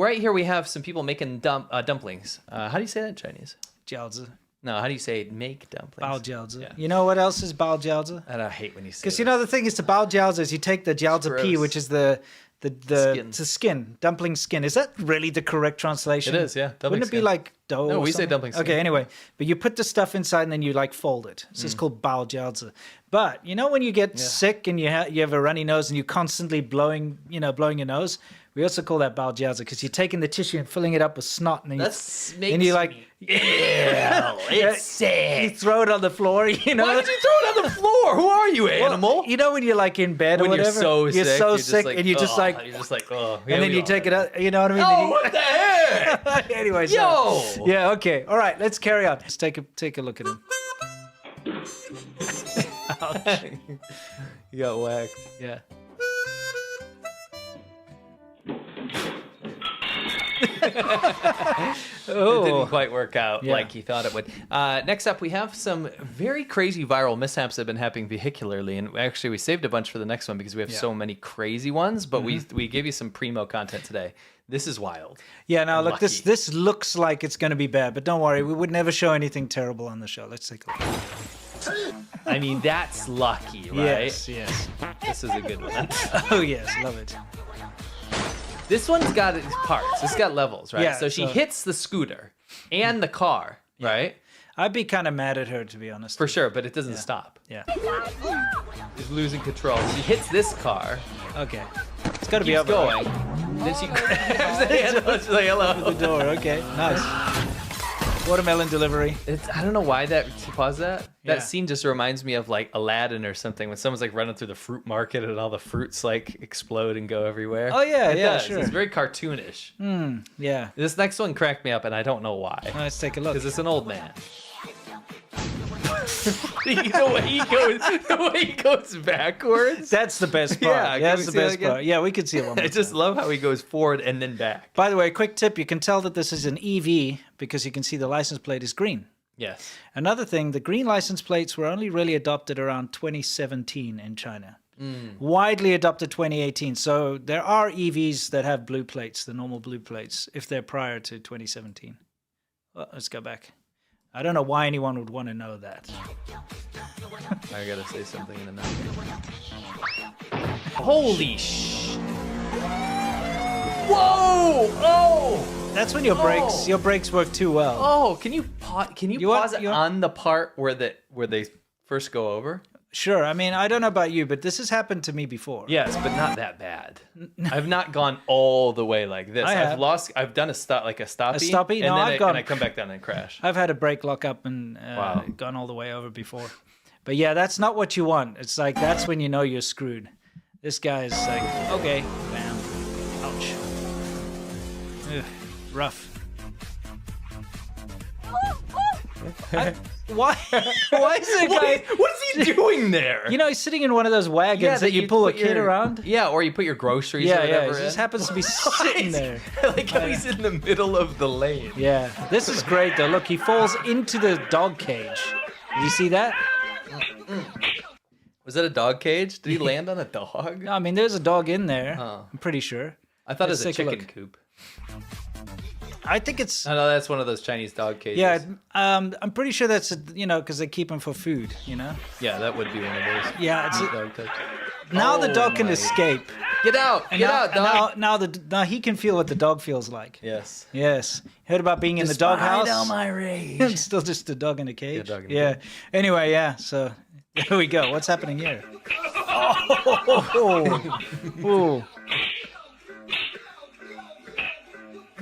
Right here we have some people making dumplings. How do you say that in Chinese? Jiaozi. No, how do you say make dumplings? Bao jiaozi. Yeah. You know what else is bao jiaozi? And I hate when you say Because you know the thing is, the bao jiaozi is you take the jiaozi pea, gross. which is the Skin. skin, dumpling skin. Is that really the correct translation? It is, yeah. Dumpling Wouldn't it be skin. like dough? No, or we say something? dumpling skin. Okay, anyway, but you put the stuff inside and then you like fold it. So it's called bao jiaozi. But you know when you get sick and you have a runny nose and you're constantly blowing your nose. We also call that bao jiaozi because you're taking the tissue and filling it up with snot, and then you like, it's sick. you throw it on the floor. You know, Why did you throw it on the floor? Who are you, animal? Well, you know when you're like in bed or when whatever, you're so sick, and you're just like, oh, and then you take it out. You know what I mean? Oh, what the heck? Anyway, Yo! yeah, okay, all right, let's carry on. Let's take a look at him. Ouch. You got whacked. Yeah. It didn't quite work out like he thought it would. Next up, we have some very crazy viral mishaps that have been happening vehicularly, and actually we saved a bunch for the next one because we have so many crazy ones, but we gave you some primo content today. This is wild. Yeah, now look, this looks like it's going to be bad, but don't worry, we would never show anything terrible on the show. Let's take a look. I mean, that's lucky, right? Yes. This is a good one. Oh, yes, love it. This one's got its parts. It's got levels, right? Yeah, so she hits the scooter and the car, right? I'd be kind of mad at her, to be honest. For sure, but it doesn't stop. Yeah. She's losing control. She hits this car. Okay. It's got to be Keeps up. going. Then she grabs the handle. She's like, hello. The door. Okay. Nice. Watermelon delivery. I don't know why that. Pause that. Yeah. That scene just reminds me of like Aladdin or something when someone's like running through the fruit market and all the fruits like explode and go everywhere. Oh yeah, It does. sure. It's very cartoonish. Yeah. This next one cracked me up and I don't know why. Let's take a look. Because it's an old man. the way he goes backwards. That's the best part. Yeah, That's the best part. Yeah, we could see it one more I just love how he goes forward and then back. By the way, quick tip, you can tell that this is an EV because you can see the license plate is green. Yes. Another thing, the green license plates were only really adopted around 2017 in China. Widely adopted 2018. So there are EVs that have blue plates, the normal blue plates, if they're prior to 2017. Well, let's go back. I don't know why anyone would want to know that. I gotta say something in a minute. Holy sh! Whoa! Oh! That's when your brakes work too well. Oh! Can you pause it on the part where they first go over? Sure. I mean, I don't know about you, but this has happened to me before. Yes, but not that bad. I've not gone all the way like this. I've done a stoppie. A stoppie? No, and I come back down and crash. I've had a brake lock up and gone all the way over before. But yeah, that's not what you want. It's like, that's when you know you're screwed. This guy is like, okay, bam, ouch. Ugh, rough. Why is the guy... What is he doing there? You know, he's sitting in one of those wagons that you pull a kid around. Yeah, or you put your groceries or whatever. Yeah, he just happens to be sitting there. I like how he's in the middle of the lane. Yeah, this is great though. Look, he falls into the dog cage. Did you see that? Was that a dog cage? Did he land on a dog? No, I mean, there's a dog in there. Oh. I'm pretty sure. I thought it was a Let's take a chicken look. coop. I think it's... Oh, no, that's one of those Chinese dog cages. Yeah, I'm pretty sure that's, because they keep them for food, Yeah, that would be one of those. Yeah, it's... dog types. Now the dog can escape. Get out! Get out, dog! Now he can feel what the dog feels like. Yes. Yes. Heard about being in the doghouse? Despite all my rage. It's still just a dog in a cage. Yeah, dog in a Yeah. Anyway, yeah. So there we go. What's happening here? Oh. Ooh.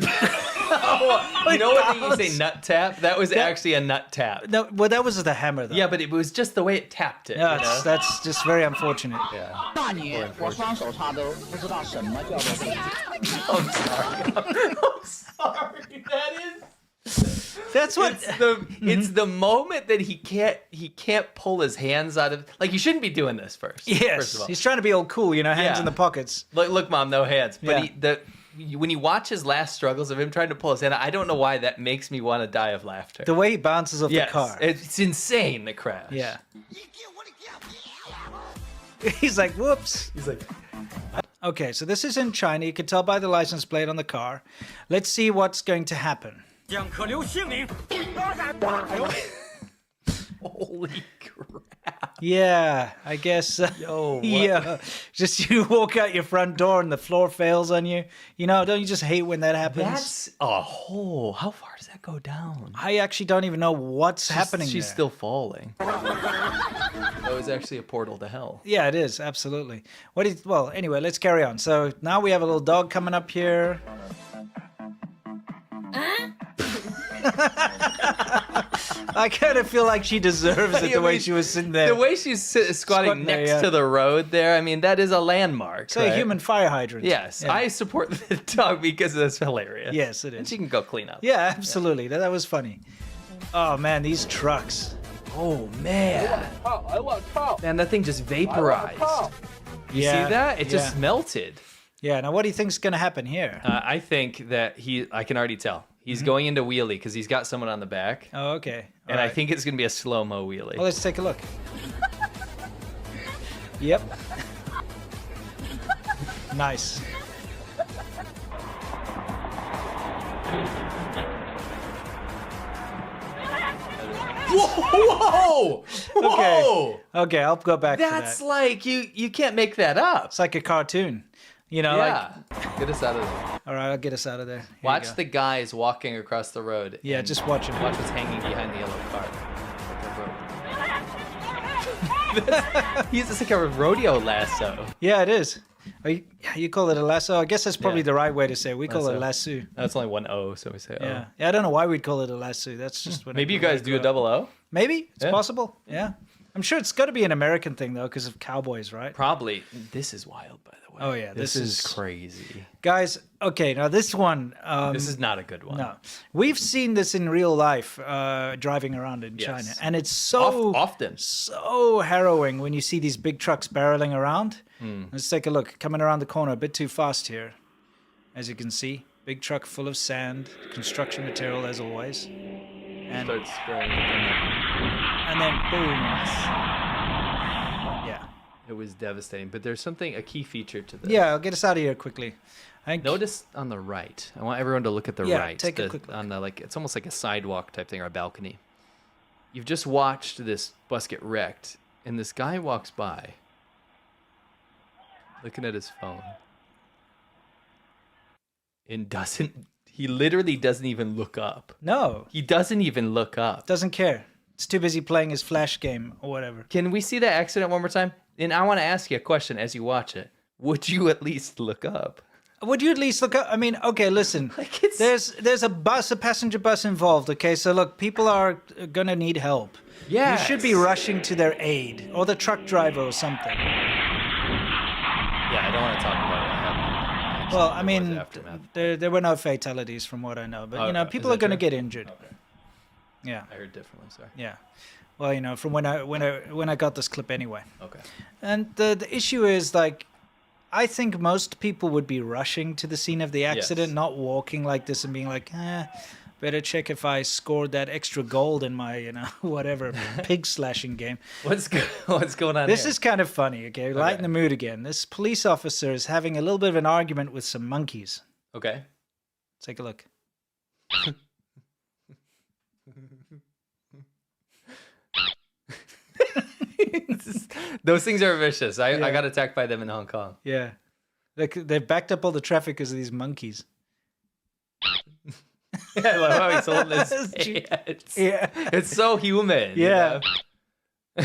You know what you say nut tap? That was actually a nut tap. No, well, that was the hammer, though. Yeah, but it was just the way it tapped it. Yeah, you know? that's just very unfortunate. Yeah. 大你，我双手插兜，不知道什么叫做自己。 I'm sorry. I'm sorry. That is. That's what It's the moment that he can't pull his hands out of, like, you shouldn't be doing this first. Yes, First of all. he's trying to be all cool, hands Yeah. in the pockets. Look, Mom, no hands. But Yeah. when you watch his last struggles of him trying to pull his hand out, I don't know why that makes me want to die of laughter. The way he bounces off Yes, the car. it's insane, the crash. Yeah. He's like, whoops. He's like, Okay, so this is in China. You can tell by the license plate on the car. Let's see what's going to happen. Holy crap. Yeah, I guess. Yo, what? Yeah, just you walk out your front door and the floor fails on you. Don't you just hate when that happens? That's a hole. How far does that go down? I actually don't even know what's happening She's there. still falling. That was actually a portal to hell. Yeah, it is, absolutely. Well, anyway, let's carry on. So now we have a little dog coming up here. I kind of feel like she deserves it the way she was sitting there. The way she's squatting there, next yeah. to the road there, I mean, that is a landmark. It's a human fire hydrant. Yes, Yeah. I support the dog because that's hilarious. Yes, it And is. she can go clean up. Yeah, absolutely. That was funny. Oh, man, these trucks. Oh, man. Man, that thing just vaporized. You see that? It just melted. Yeah, now what do you think's going to happen here? I think that I can already tell. He's going into wheelie because he's got someone on the back. Oh, okay. And I think it's going to be a slow-mo wheelie. Well, let's take a look. Yep. Nice. Whoa! Whoa! Okay, I'll go back to That's that. like, you can't make that up. It's like a cartoon. Yeah. Get us out of there. All right, I'll get us out of there. Here you Watch go. the guys walking across the road. Yeah, and just watch him. Watch what's hanging behind the yellow car. It's like a rodeo lasso. Yeah, it is. You call it a lasso? I guess that's probably Yeah. the right way to say it. We call it a Lasso. lasso. That's only one O, so we say O. Yeah. I don't know why we'd call it a lasso. That's just what. Maybe you guys do a double O? Maybe it's Yeah. possible. Yeah, I'm sure it's got to be an American thing though, because of cowboys, right? Probably. This is wild, by the way. Oh, yeah, This this is is- crazy. Guys, okay, now this one. This is not a good one. No, we've seen this in real life driving around in Yes. China, and it's so Often. so harrowing when you see these big trucks barreling around. Let's take a look. Coming around the corner a bit too fast here, as you can see. Big truck full of sand, construction material as always, and Starts spraying. then boom. Yeah, It was devastating. But there's a key feature to this. yeah. I'll get us out of here quickly. I think Notice on the right. I want everyone to look at the Yeah, right. take a quick look. On the it's almost like a sidewalk type thing or a balcony. You've just watched this bus get wrecked, and this guy walks by, looking at his phone, and he literally doesn't even look up. no, He doesn't even look up. doesn't care. It's too busy playing his flash game or whatever. Can we see that accident one more time? And I want to ask you a question as you watch it. Would you at least look up? Would you at least look up? I mean, okay, listen. Like it's- There's a passenger bus involved. Okay, so look, people are gonna need help. Yes. You should be rushing to their aid, or the truck driver or something. Yeah, I don't want to talk about it. Well, I mean, Aftermath. there were no fatalities from what I know, but Oh, people is are that gonna true? get injured. Okay. Yeah, I heard differently. Sorry. yeah. Well, from when I got this clip anyway. Okay. And the issue is like, I think most people would be rushing to the scene of the accident, Yes. not walking like this and being like, better check if I scored that extra gold in my, whatever pig slashing game. What's going on This here? is kind of funny, okay? Lighten the mood again. This police officer is having a little bit of an argument with some monkeys. Okay. Take a look. Those things are vicious. I got attacked by them in Hong Kong. Yeah. They've backed up all the traffic because of these monkeys. I love how he's holding his pants. Yeah. It's so human. you Yeah. know?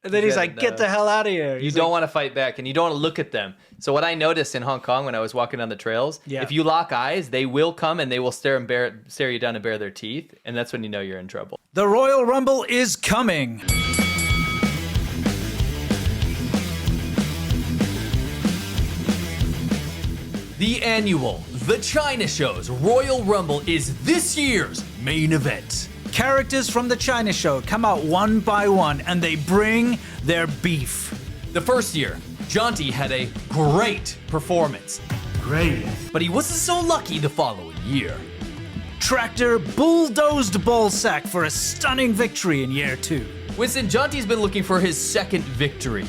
And then he's Yeah, like, get the hell out of here. You He's don't want to fight back, and you don't want to look at them. So what I noticed in Hong Kong when I was walking down the trails, Yeah. if you lock eyes, they will come and they will stare you down and bare their teeth, and that's when you know you're in trouble. The Royal Rumble is coming. The annual The China Show's Royal Rumble is this year's main event. Characters from the China Show come out one by one and they bring their beef. The first year, Jonty had a great performance, Great. but he wasn't so lucky the following year. Tractor bulldozed Ballsack for a stunning victory in year 2. Winston, Jonty's been looking for his second victory,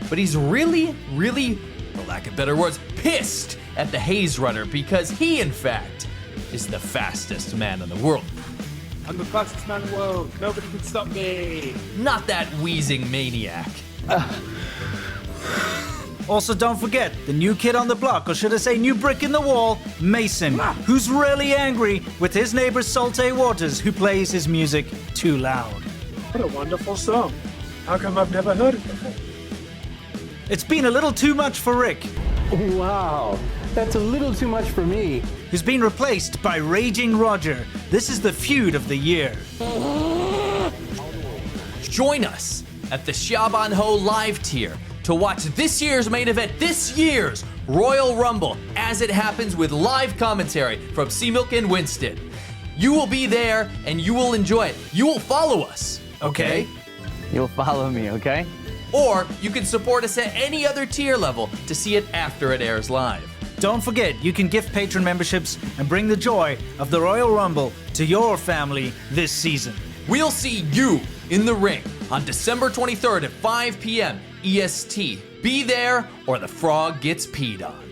but he's really, for lack of better words, pissed at the Haze Runner because he, in fact, is the fastest man in the world. I'm the fastest man in the world. Nobody can stop me. Not that wheezing maniac. Also, don't forget, the new kid on the block, or should I say new brick in the wall, Mason, who's really angry with his neighbor Salte Waters, who plays his music too loud. What a wonderful song. How come I've never heard it before? It's been a little too much for Rick, Wow, that's a little too much for me. who's been replaced by Raging Roger. This is the feud of the year. Join us at the Xiaoban Ho live tier to watch this year's main event, this year's Royal Rumble, as it happens with live commentary from C-Milk and Winston. You will be there and you will enjoy it. You will follow us, okay? You'll follow me, okay? Or you can support us at any other tier level to see it after it airs live. Don't forget, you can gift patron memberships and bring the joy of the Royal Rumble to your family this season. We'll see you in the ring on December 23rd at 5 p.m. EST. Be there or the frog gets peed on.